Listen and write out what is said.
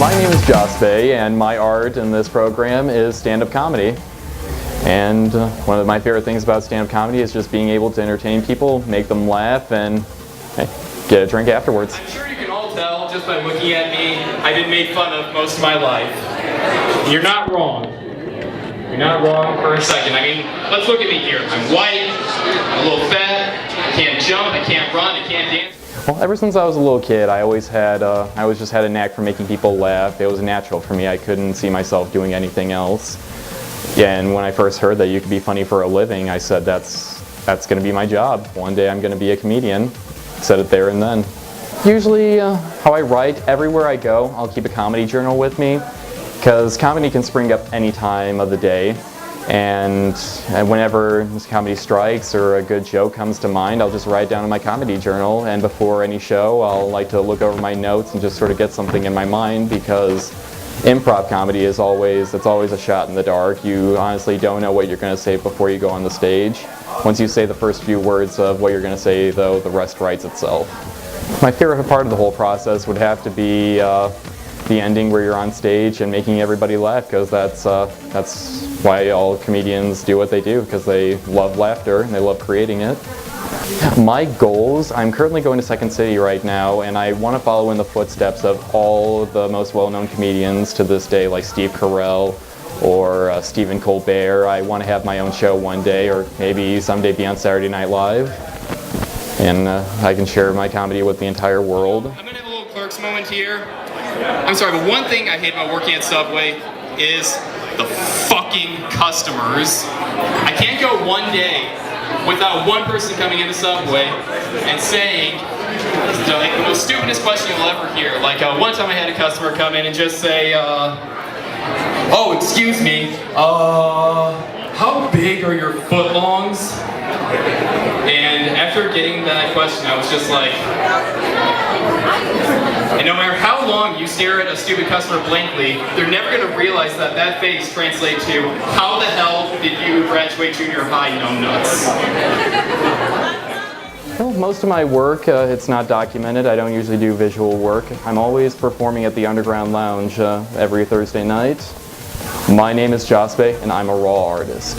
My name is Jospeh, and my art in this program is stand-up comedy. And one of my favorite things about stand-up comedy is just being able to entertain people, make them laugh, and hey, get a drink afterwards. I'm sure you can all tell just by looking at me, I've been made fun of most of my life. You're not wrong. You're not wrong for a second. I mean, let's look at me here. I'm white, I'm a little fat, I can't jump, I can't run, I can't dance. Well, ever since I was a little kid, I always just had a knack for making people laugh. It was natural for me. I couldn't see myself doing anything else. Yeah, and when I first heard that you could be funny for a living, I said that's going to be my job. One day I'm going to be a comedian. Said it there and then. Usually, how I write, everywhere I go, I'll keep a comedy journal with me, because comedy can spring up any time of the day. And whenever this comedy strikes or a good joke comes to mind, I'll just write down in my comedy journal, and before any show I'll like to look over my notes and just sort of get something in my mind, because improv comedy is always a shot in the dark. You honestly don't know what you're going to say before you go on the stage. Once you say the first few words of what you're going to say, though, the rest writes itself. My favorite part of the whole process would have to be the ending where you're on stage and making everybody laugh, because that's why all comedians do what they do, because they love laughter and they love creating it. My goals, I'm currently going to Second City right now, and I want to follow in the footsteps of all the most well-known comedians to this day, like Steve Carell or Stephen Colbert. I want to have my own show one day, or maybe someday be on Saturday Night Live, and I can share my comedy with the entire world. I'm going to have a little Clerks moment here. I'm sorry, but one thing I hate about working at Subway is the fucking customers. I can't go one day without one person coming into Subway and saying, like, the most stupidest question you'll ever hear. Like, one time I had a customer come in and just say, oh, excuse me, how big are your footlongs? And after getting that question, I was just like, and no matter how long you stare at a stupid customer blankly, they're never going to realize that that face translates to, how the hell did you graduate junior high, numbnuts? Well, most of my work, it's not documented. I don't usually do visual work. I'm always performing at the Underground Lounge every Thursday night. My name is Jospeh, and I'm a raw artist.